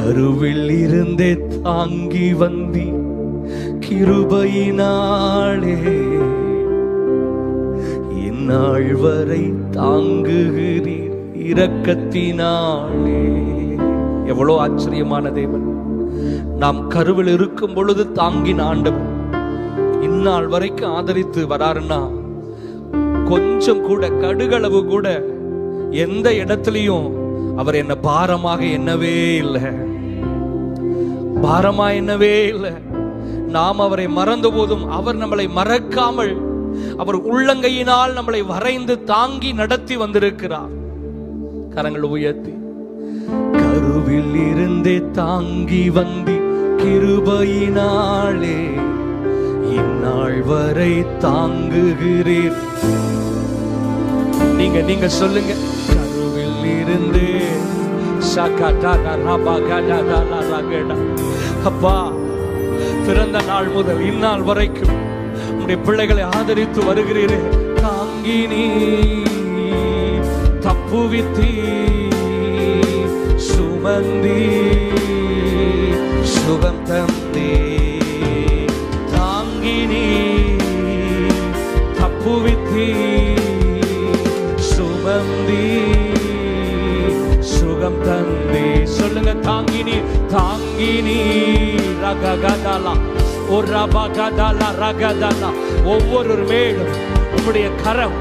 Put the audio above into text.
கருவில் இருந்தே தாங்கி வந்தி கிருபையினாலே இந்நாள் வரை தாங்குகிறீர் இரக்கத்தினாலே. எவ்வளோ ஆச்சரியமான தேவன்! நாம் கருவில் இருக்கும் பொழுது தாங்கின ஆண்டவர் இந்நாள் வரைக்கும் ஆதரித்து வராருன்னா, கொஞ்சம் கூட கடுகளவு கூட எந்த இடத்துலயும் அவர் என்ன பாரமாக எண்ணவே இல்லை, பாரமா எண்ணவே இல்லை. நாம் அவரை மறந்த போதும் அவர் நம்மளை மறக்காமல் அவர் உள்ளங்கையினால் நம்மளை வரைந்து தாங்கி நடத்தி வந்திருக்கிறார். கரங்கள் உயர்த்தி, கருவில் இருந்தே தாங்கி வந்தி கிருபையினாலே இந்நாள் வரை தாங்குகிறீர். நீங்க சொல்லுங்க, கருவில் இருந்து அப்பா, பிறந்த நாள் முதல் இந்நாள் வரைக்கும் உம்முடைய பிள்ளைகளை ஆதரித்து வருகிறீரே. தாங்கி நீ தப்புவித்தி சுமந்தி சுகம் தந்தே. தாங்கி நீ தப்புவித்தி சுமந்தி சுகம் தந்தே. சொல்லுங்க, தாங்கினி தாங்கினி ரககதலா ஒரு ரபகதலா ரகதலா. ஒவ்வொரு மேலும் உம்முடைய கரம்